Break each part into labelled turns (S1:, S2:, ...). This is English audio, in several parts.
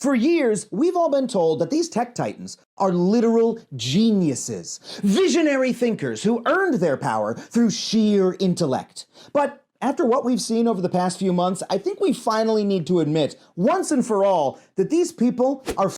S1: For years, we've all been told that these tech titans are literal geniuses, visionary thinkers who earned their power through sheer intellect. But after what we've seen over the past few months, I think we finally need to admit, once and for all, that these people are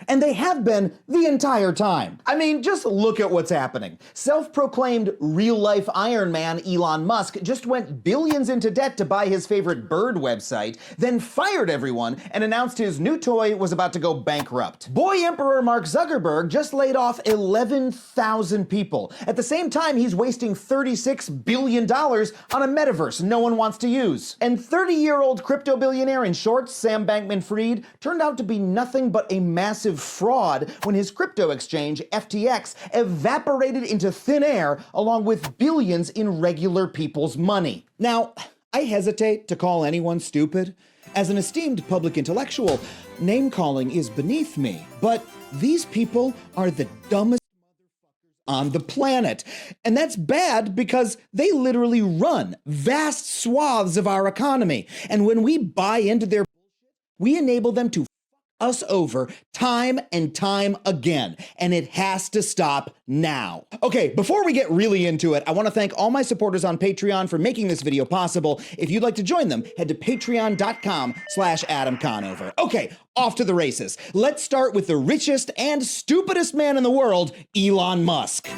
S1: and they have been the entire time. I mean, just look at what's happening. Self-proclaimed real-life Iron Man Elon Musk just went billions into debt to buy his favorite bird website, then fired everyone and announced his new toy was about to go bankrupt. Boy Emperor Mark Zuckerberg just laid off 11,000 people. At the same time, he's wasting $36 billion on a metaverse no one wants to use. And 30-year-old crypto billionaire in shorts, Sam Bankman-Fried, turned out to be nothing but a massive fraud when his crypto exchange, FTX, evaporated into thin air along with billions in regular people's money. Now, I hesitate to call anyone stupid. As an esteemed public intellectual, name-calling is beneath me, but these people are the dumbest on the planet. And that's bad because they literally run vast swaths of our economy. And when we buy into their bullshit, we enable them to us over time and time again, and it has to stop now. Okay, before we get really into it, I want to thank all my supporters on Patreon for making this video possible. If you'd like to join them, head to patreon.com/Adam Conover. Okay, off to the races. Let's start with the richest and stupidest man in the world, Elon Musk.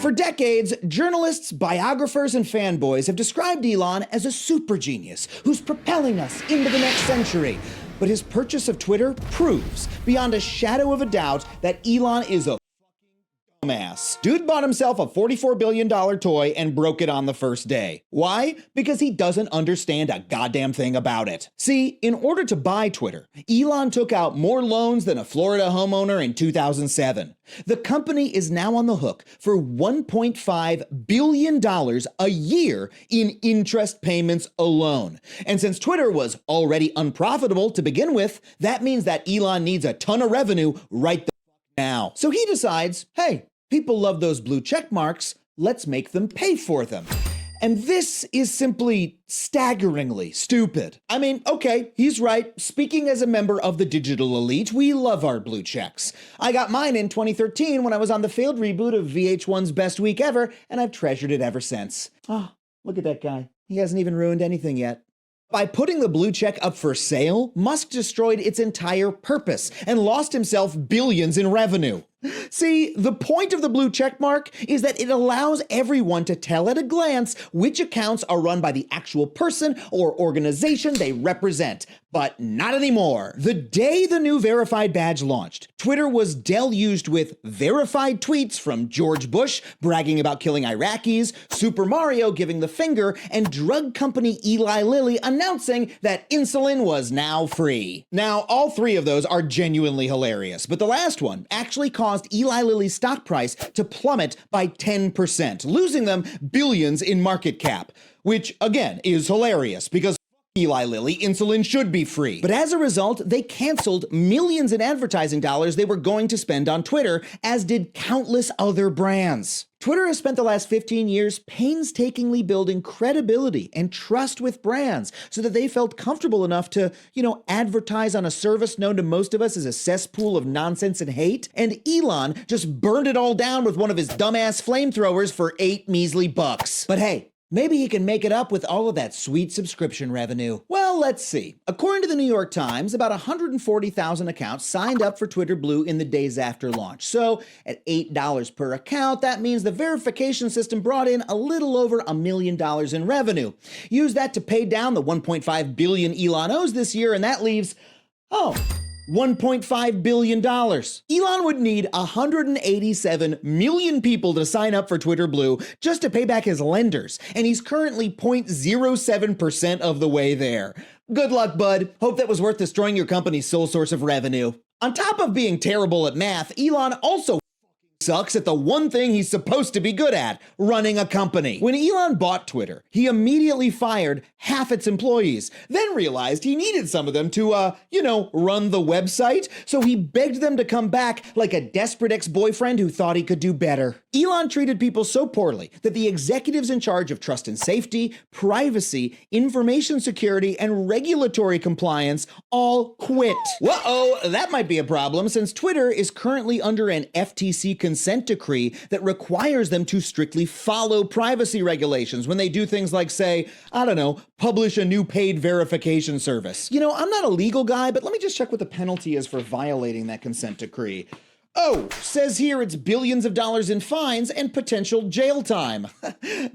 S1: For decades, journalists, biographers, and fanboys have described Elon as a super genius who's propelling us into the next century. But his purchase of Twitter proves, beyond a shadow of a doubt, that Elon is a dumbass. Dude bought himself a $44 billion toy and broke it on the first day. Why? Because he doesn't understand a goddamn thing about it. See, in order to buy Twitter, Elon took out more loans than a Florida homeowner in 2007. The company is now on the hook for $1.5 billion a year in interest payments alone. And since Twitter was already unprofitable to begin with, that means that Elon needs a ton of revenue right now. So he decides, hey, people love those blue check marks, let's make them pay for them. And this is simply staggeringly stupid. I mean, okay, he's right. Speaking as a member of the digital elite, we love our blue checks. I got mine in 2013 when I was on the failed reboot of VH1's Best Week Ever, and I've treasured it ever since. Oh, look at that guy. He hasn't even ruined anything yet. By putting the blue check up for sale, Musk destroyed its entire purpose and lost himself billions in revenue. See, the point of the blue check mark is that it allows everyone to tell at a glance which accounts are run by the actual person or organization they represent. But not anymore. The day the new verified badge launched, Twitter was deluged with verified tweets from George Bush bragging about killing Iraqis, Super Mario giving the finger, and drug company Eli Lilly announcing that insulin was now free. Now, all three of those are genuinely hilarious, but the last one actually caused Eli Lilly's stock price to plummet by 10%, losing them billions in market cap, which again is hilarious because Eli Lilly, insulin should be free. But as a result, they canceled millions in advertising dollars they were going to spend on Twitter, as did countless other brands. Twitter has spent the last 15 years painstakingly building credibility and trust with brands so that they felt comfortable enough to, advertise on a service known to most of us as a cesspool of nonsense and hate. And Elon just burned it all down with one of his dumbass flamethrowers for $8 measly bucks. But hey, maybe he can make it up with all of that sweet subscription revenue. Well, let's see. According to the New York Times, about 140,000 accounts signed up for Twitter Blue in the days after launch. So at $8 per account, that means the verification system brought in a little over $1 million in revenue. Use that to pay down the $1.5 billion Elon owes this year, and that leaves, $1.5 billion. Elon would need 187 million people to sign up for Twitter Blue just to pay back his lenders, and he's currently 0.07% of the way there. Good luck, bud. Hope that was worth destroying your company's sole source of revenue. On top of being terrible at math, Elon also sucks at the one thing he's supposed to be good at, running a company. When Elon bought Twitter, he immediately fired half its employees, then realized he needed some of them to, run the website, so he begged them to come back like a desperate ex-boyfriend who thought he could do better. Elon treated people so poorly that the executives in charge of trust and safety, privacy, information security, and regulatory compliance all quit. Whoa, that might be a problem since Twitter is currently under an FTC consent decree that requires them to strictly follow privacy regulations when they do things like, say, publish a new paid verification service. I'm not a legal guy, but let me just check what the penalty is for violating that consent decree. Oh, says here it's billions of dollars in fines and potential jail time.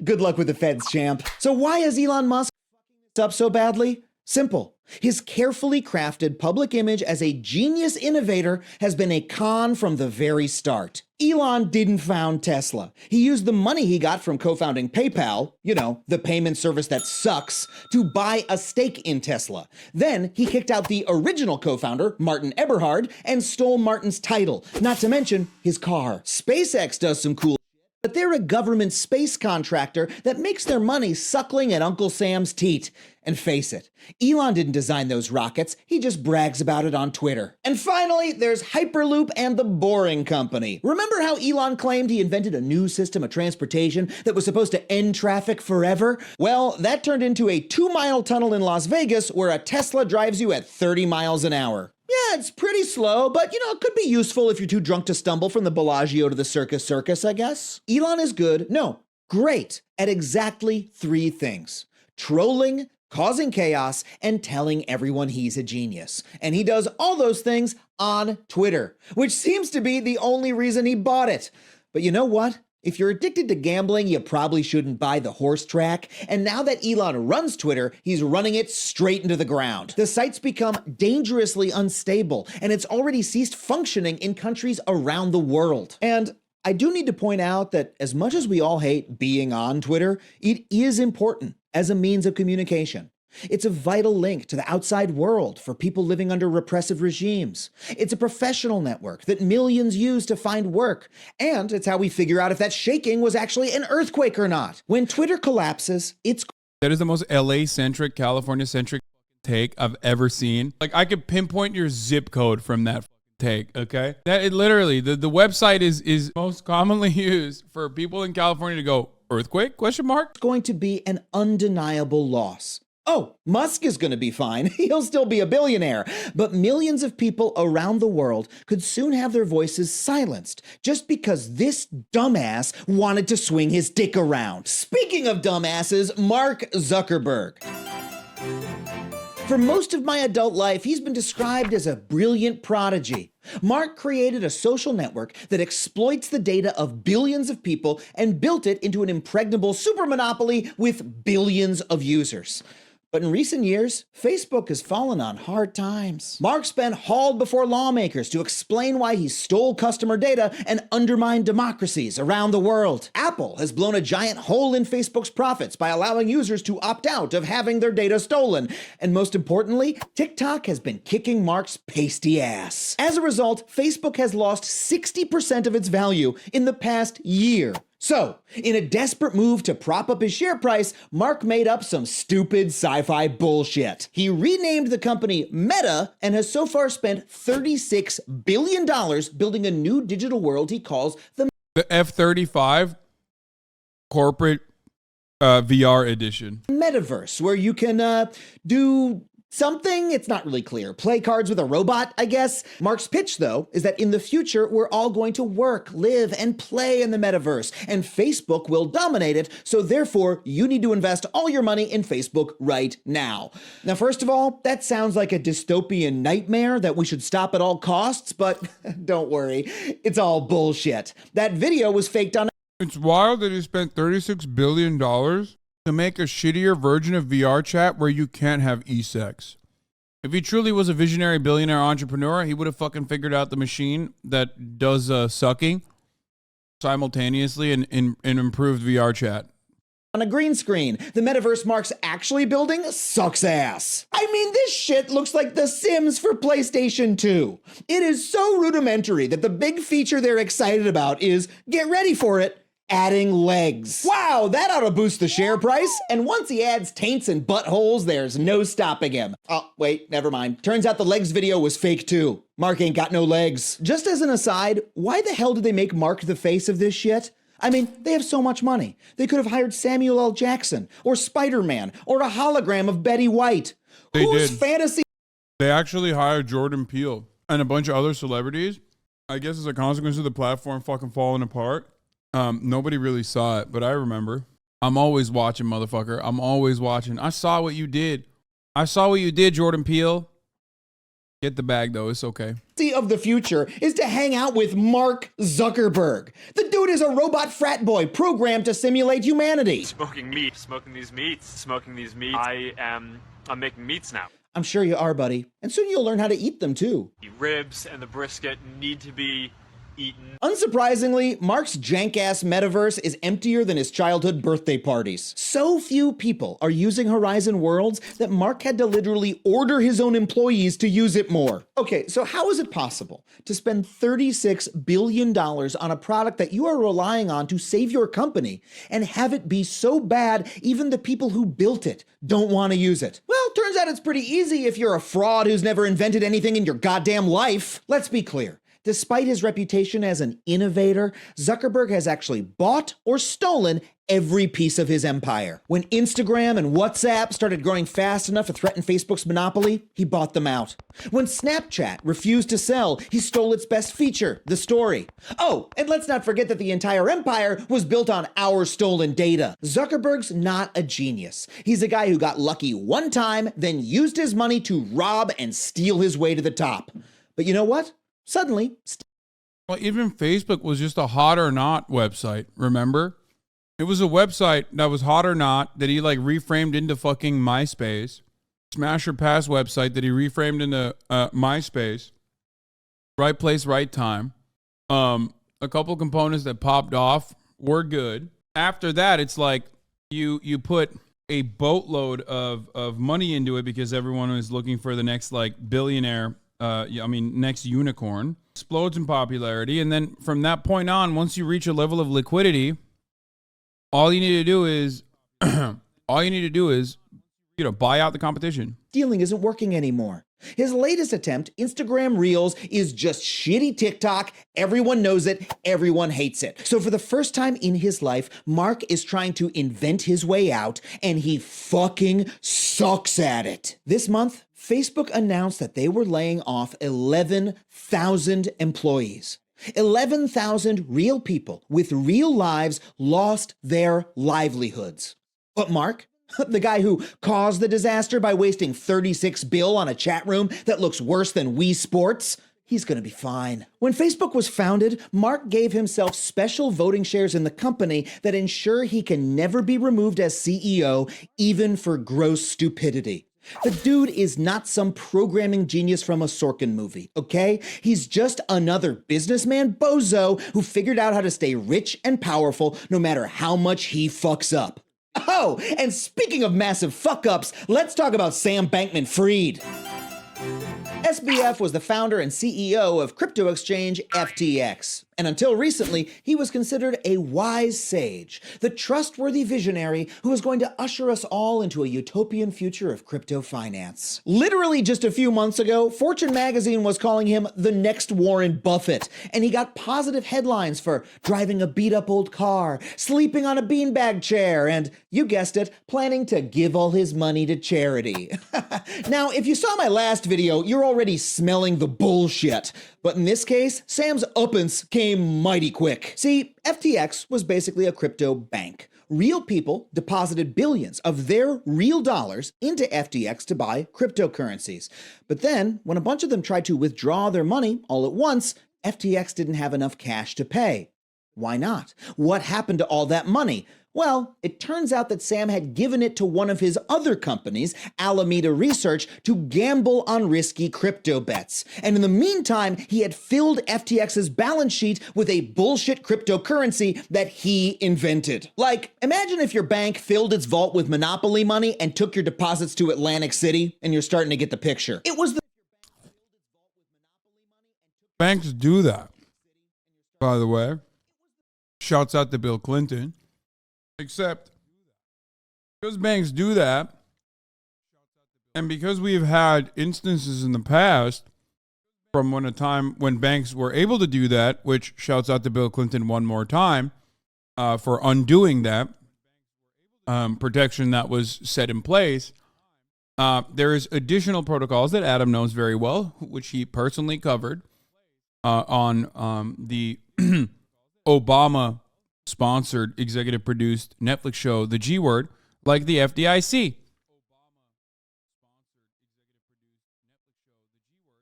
S1: Good luck with the feds, champ. So why is Elon Musk f***ing this up so badly? Simple. His carefully crafted public image as a genius innovator has been a con from the very start. Elon didn't found Tesla. He used the money he got from co-founding PayPal, the payment service that sucks, to buy a stake in Tesla. Then he kicked out the original co-founder, Martin Eberhard, and stole Martin's title, not to mention his car. SpaceX does some cool but they're a government space contractor that makes their money suckling at Uncle Sam's teat. And face it, Elon didn't design those rockets, he just brags about it on Twitter. And finally, there's Hyperloop and the Boring Company. Remember how Elon claimed he invented a new system of transportation that was supposed to end traffic forever? Well, that turned into a 2-mile tunnel in Las Vegas where a Tesla drives you at 30 miles an hour. Yeah, it's pretty slow, but it could be useful if you're too drunk to stumble from the Bellagio to the Circus, I guess. Elon is good, no, great, at exactly 3 things: trolling, causing chaos, and telling everyone he's a genius. And he does all those things on Twitter, which seems to be the only reason he bought it. But you know what? If you're addicted to gambling, you probably shouldn't buy the horse track. And now that Elon runs Twitter, he's running it straight into the ground. The site's become dangerously unstable, and it's already ceased functioning in countries around the world. And I do need to point out that as much as we all hate being on Twitter, it is important as a means of communication. It's a vital link to the outside world for people living under repressive regimes. It's a professional network that millions use to find work. And it's how we figure out if that shaking was actually an earthquake or not. When Twitter collapses, it's...
S2: That is the most LA-centric, California-centric take I've ever seen. Like, I could pinpoint your zip code from that take, okay? That it literally, the website is most commonly used for people in California to go, earthquake, ?
S1: It's going to be an undeniable loss. Oh, Musk is going to be fine. He'll still be a billionaire. But millions of people around the world could soon have their voices silenced just because this dumbass wanted to swing his dick around. Speaking of dumbasses, Mark Zuckerberg. For most of my adult life, he's been described as a brilliant prodigy. Mark created a social network that exploits the data of billions of people and built it into an impregnable super monopoly with billions of users. But in recent years, Facebook has fallen on hard times. Mark's been hauled before lawmakers to explain why he stole customer data and undermined democracies around the world. Apple has blown a giant hole in Facebook's profits by allowing users to opt out of having their data stolen. And most importantly, TikTok has been kicking Mark's pasty ass. As a result, Facebook has lost 60% of its value in the past year. So, in a desperate move to prop up his share price, Mark made up some stupid sci-fi bullshit. He renamed the company Meta and has so far spent $36 billion building a new digital world he calls the
S2: F-35 corporate VR edition.
S1: Metaverse, where you can do something, it's not really clear. Play cards with a robot, I guess. Mark's pitch, though, is that in the future, we're all going to work, live, and play in the metaverse, and Facebook will dominate it, so therefore, you need to invest all your money in Facebook right now. Now, first of all, that sounds like a dystopian nightmare that we should stop at all costs, but don't worry, it's all bullshit. That video was faked on...
S2: It's wild that he spent $36 billion to make a shittier version of VR chat where you can't have e-sex. If he truly was a visionary billionaire entrepreneur, he would have fucking figured out the machine that does sucking simultaneously and improved VR chat.
S1: on a green screen. The metaverse Mark's actually building sucks ass. I mean, this shit looks like The Sims for PlayStation 2. It is so rudimentary that the big feature they're excited about is, get ready for it, adding legs. Wow, that ought to boost the share price. And once he adds taints and buttholes, there's no stopping him. Oh, wait, never mind. Turns out the legs video was fake too. Mark ain't got no legs. Just as an aside, why the hell did they make Mark the face of this shit? I mean, they have so much money. They could have hired Samuel L. Jackson, or Spider-Man, or a hologram of Betty White. Whose fantasy?
S2: They actually hired Jordan Peele and a bunch of other celebrities. I guess as a consequence of the platform fucking falling apart. Nobody really saw it, but I remember. I'm always watching, motherfucker. I'm always watching. I saw what you did. I saw what you did, Jordan Peele. Get the bag, though. It's okay.
S1: Of the future is to hang out with Mark Zuckerberg. The dude is a robot frat boy programmed to simulate humanity.
S3: Smoking meat, smoking these meats. I'm making meats now.
S1: I'm sure you are, buddy. And soon you'll learn how to eat them, too.
S3: The ribs and the brisket need to be eaten.
S1: Unsurprisingly, Mark's jank-ass metaverse is emptier than his childhood birthday parties. So few people are using Horizon Worlds that Mark had to literally order his own employees to use it more. Okay, so how is it possible to spend $36 billion on a product that you are relying on to save your company and have it be so bad even the people who built it don't want to use it? Well, turns out it's pretty easy if you're a fraud who's never invented anything in your goddamn life. Let's be clear. Despite his reputation as an innovator, Zuckerberg has actually bought or stolen every piece of his empire. When Instagram and WhatsApp started growing fast enough to threaten Facebook's monopoly, he bought them out. When Snapchat refused to sell, he stole its best feature, the story. Oh, and let's not forget that the entire empire was built on our stolen data. Zuckerberg's not a genius. He's a guy who got lucky one time, then used his money to rob and steal his way to the top. But you know what? Suddenly,
S2: well, even Facebook was just a hot or not website, remember? It was a website that was hot or not that he like reframed into fucking MySpace. Smash or pass website that he reframed into MySpace. Right place, right time. A couple components that popped off were good. After that, it's like you put a boatload of money into it because everyone was looking for the next like billionaire. Next unicorn, explodes in popularity. And then from that point on, once you reach a level of liquidity, all you need to do is, buy out the competition.
S1: Stealing isn't working anymore. His latest attempt, Instagram Reels, is just shitty TikTok. Everyone knows it. Everyone hates it. So for the first time in his life, Mark is trying to invent his way out, and he fucking sucks at it. This month, Facebook announced that they were laying off 11,000 employees. 11,000 real people with real lives lost their livelihoods. But Mark, the guy who caused the disaster by wasting $36 billion on a chat room that looks worse than Wii Sports, he's gonna be fine. When Facebook was founded, Mark gave himself special voting shares in the company that ensure he can never be removed as CEO, even for gross stupidity. The dude is not some programming genius from a Sorkin movie, okay? He's just another businessman bozo who figured out how to stay rich and powerful no matter how much he fucks up. Oh, and speaking of massive fuck-ups, let's talk about Sam Bankman-Fried. SBF was the founder and CEO of crypto exchange FTX. And until recently, he was considered a wise sage, the trustworthy visionary who was going to usher us all into a utopian future of crypto finance. Literally just a few months ago, Fortune magazine was calling him the next Warren Buffett, and he got positive headlines for driving a beat-up old car, sleeping on a beanbag chair, and, you guessed it, planning to give all his money to charity. Now, if you saw my last video, you're already smelling the bullshit. But in this case, Sam's uppance came mighty quick. See, FTX was basically a crypto bank. Real people deposited billions of their real dollars into FTX to buy cryptocurrencies. But then, when a bunch of them tried to withdraw their money all at once, FTX didn't have enough cash to pay. Why not? What happened to all that money? Well, it turns out that Sam had given it to one of his other companies, Alameda Research, to gamble on risky crypto bets. And in the meantime, he had filled FTX's balance sheet with a bullshit cryptocurrency that he invented. Like, imagine if your bank filled its vault with Monopoly money and took your deposits to Atlantic City, and you're starting to get the picture. It was the
S2: Banks do that, by the way. Shouts out to Bill Clinton. Except because banks do that, and because we've had instances in the past from a time when banks were able to do that, which shouts out to Bill Clinton one more time for undoing that protection that was set in place. There is additional protocols that Adam knows very well, which he personally covered on the Obama sponsored, executive produced Netflix show, The G Word, like the FDIC.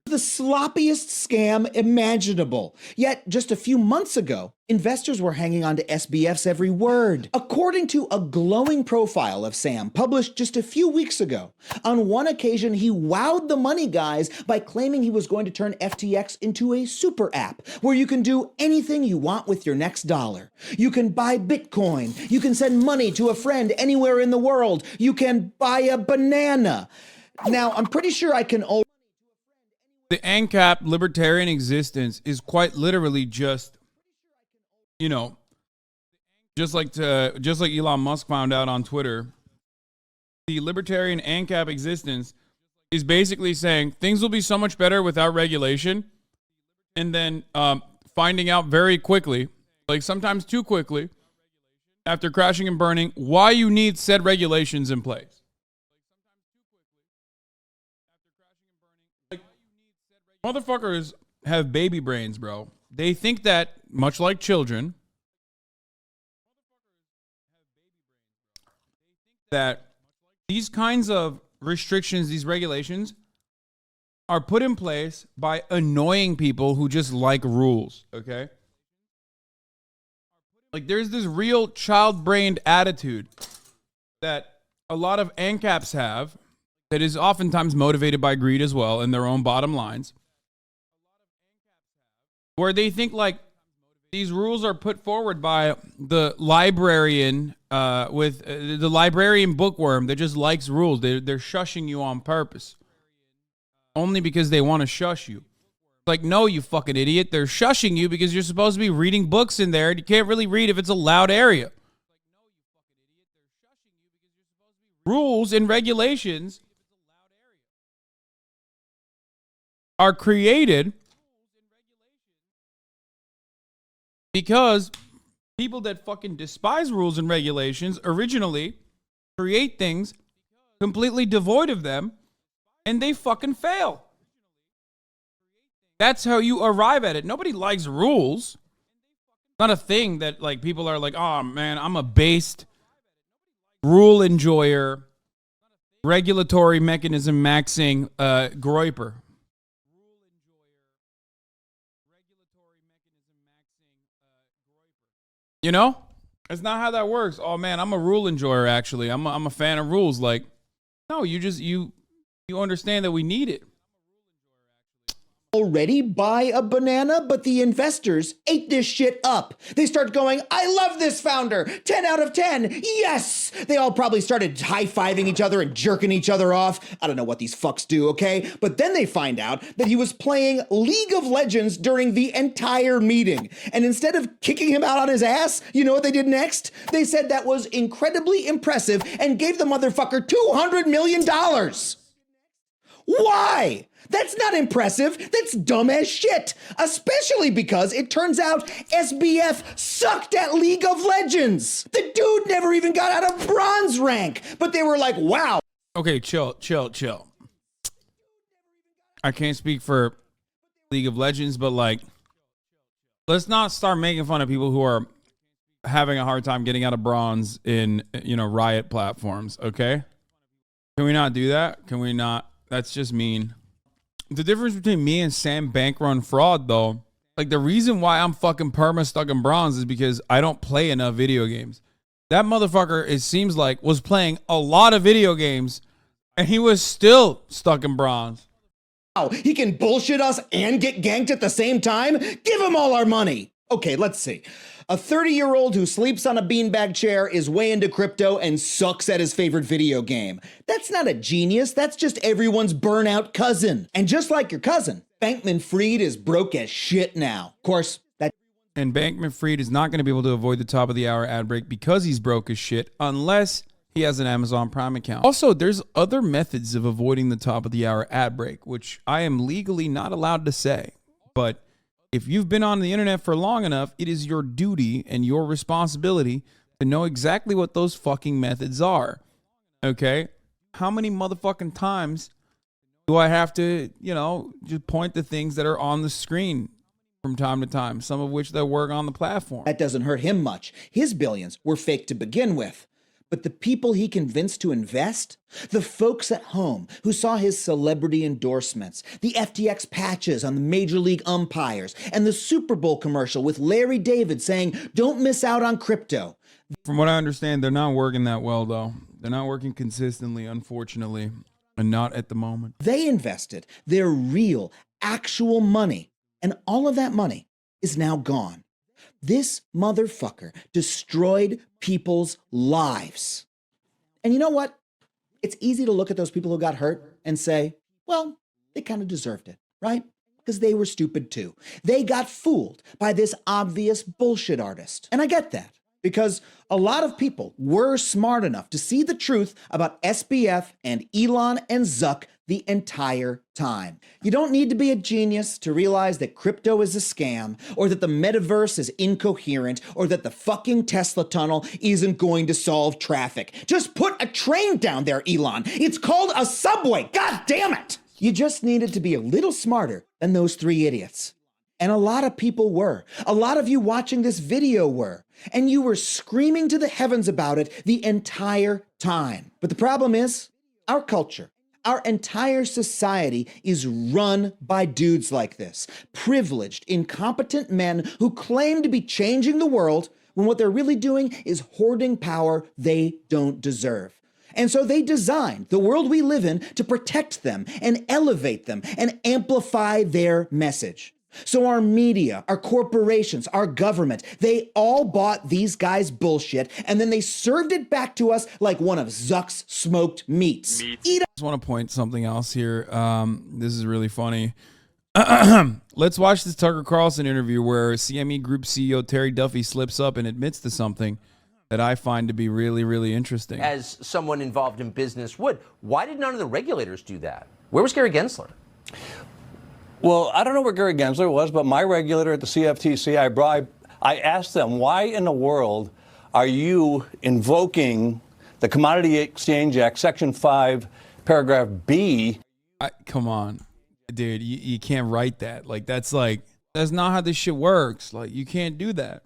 S1: The sloppiest scam imaginable. Yet, just a few months ago, investors were hanging on to SBF's every word. According to a glowing profile of Sam published just a few weeks ago, on one occasion he wowed the money guys by claiming he was going to turn FTX into a super app where you can do anything you want with your next dollar. You can buy Bitcoin. You can send money to a friend anywhere in the world. You can buy a banana. Now, I'm pretty sure I can
S2: The ANCAP libertarian existence is quite literally just, you know, just like Elon Musk found out on Twitter. The libertarian ANCAP existence is basically saying things will be so much better without regulation, and then finding out very quickly, like sometimes too quickly, after crashing and burning, why you need said regulations in place. Motherfuckers have baby brains, bro. They think that, much like children, that these kinds of restrictions, these regulations, are put in place by annoying people who just like rules, okay? Like, there's this real child-brained attitude that a lot of ANCAPs have that is oftentimes motivated by greed as well and their own bottom lines, where they think like these rules are put forward by the librarian with the librarian bookworm that just likes rules. They're shushing you on purpose only because they want to shush you. Like, no, you fucking idiot. They're shushing you because you're supposed to be reading books in there and you can't really read if it's a loud area. Rules and regulations are created because people that fucking despise rules and regulations originally create things completely devoid of them, and they fucking fail. That's how you arrive at it. Nobody likes rules. It's not a thing that like people are like, oh man, I'm a based rule enjoyer, regulatory mechanism maxing groiper. You know, that's not how that works. Oh man, I'm a rule enjoyer. Actually, I'm a fan of rules. Like, no, you understand that we need it.
S1: already buy a banana, but the investors ate this shit up. They start going, I love this founder, 10 out of 10, yes! They all probably started high-fiving each other and jerking each other off. I don't know what these fucks do, okay? But then they find out that he was playing League of Legends during the entire meeting. And instead of kicking him out on his ass, you know what they did next? They said that was incredibly impressive and gave the motherfucker $200 million. Why? That's not impressive. That's dumb as shit. Especially because it turns out SBF sucked at League of Legends. The dude never even got out of bronze rank. But they were like, wow.
S2: Okay, chill. I can't speak for League of Legends, but like, let's not start making fun of people who are having a hard time getting out of bronze in, Riot platforms, okay? Can we not do that? Can we not? That's just mean. The difference between me and Sam Bankrun Fraud, though, like the reason why I'm fucking perma stuck in bronze is because I don't play enough video games. That motherfucker, it seems like, was playing a lot of video games and he was still stuck in bronze.
S1: Wow, he can bullshit us and get ganked at the same time? Give him all our money. Okay, let's see. A 30-year-old who sleeps on a beanbag chair is way into crypto and sucks at his favorite video game. That's not a genius, that's just everyone's burnout cousin. And just like your cousin, Bankman-Fried is broke as shit now. Of course,
S2: And Bankman-Fried is not going to be able to avoid the top of the hour ad break because he's broke as shit unless he has an Amazon Prime account. Also, there's other methods of avoiding the top of the hour ad break, which I am legally not allowed to say. But if you've been on the internet for long enough, it is your duty and your responsibility to know exactly what those fucking methods are. Okay? How many motherfucking times do I have to, just point to things that are on the screen from time to time, some of which that work on the platform?
S1: that doesn't hurt him much. His billions were fake to begin with. But the people he convinced to invest, the folks at home who saw his celebrity endorsements, the FTX patches on the Major League umpires, and the Super Bowl commercial with Larry David saying, "Don't miss out on crypto."
S2: From what I understand, they're not working that well, though. They're not working consistently, unfortunately, and not at the moment.
S1: They invested their real, actual money, and all of that money is now gone. This motherfucker destroyed people's lives. And you know what? It's easy to look at those people who got hurt and say, well, they kind of deserved it, right? Because they were stupid too. They got fooled by this obvious bullshit artist. And I get that, because a lot of people were smart enough to see the truth about SBF and Elon and Zuck the entire time. You don't need to be a genius to realize that crypto is a scam, or that the metaverse is incoherent, or that the fucking Tesla tunnel isn't going to solve traffic. Just put a train down there, Elon. It's called a subway. God damn it! You just needed to be a little smarter than those three idiots. And a lot of people were. A lot of you watching this video were. And you were screaming to the heavens about it the entire time. But the problem is, our culture, our entire society is run by dudes like this. Privileged, incompetent men who claim to be changing the world when what they're really doing is hoarding power they don't deserve. And so they designed the world we live in to protect them and elevate them and amplify their message. So our media, our corporations, our government, they all bought these guys' bullshit, and then they served it back to us like one of Zuck's smoked meats.
S2: I just want to point something else here. This is really funny. Let's watch this Tucker Carlson interview where CME Group CEO Terry Duffy slips up and admits to something that I find to be really, really interesting.
S4: As someone involved in business would, why did none of the regulators do that? Where was Gary Gensler?
S5: Well, I don't know where Gary Gensler was, but my regulator at the CFTC, I asked them, why in the world are you invoking the Commodity Exchange Act, Section 5, Paragraph B?
S2: Come on, dude, you can't write that. That's not how this shit works. Like, you can't do that.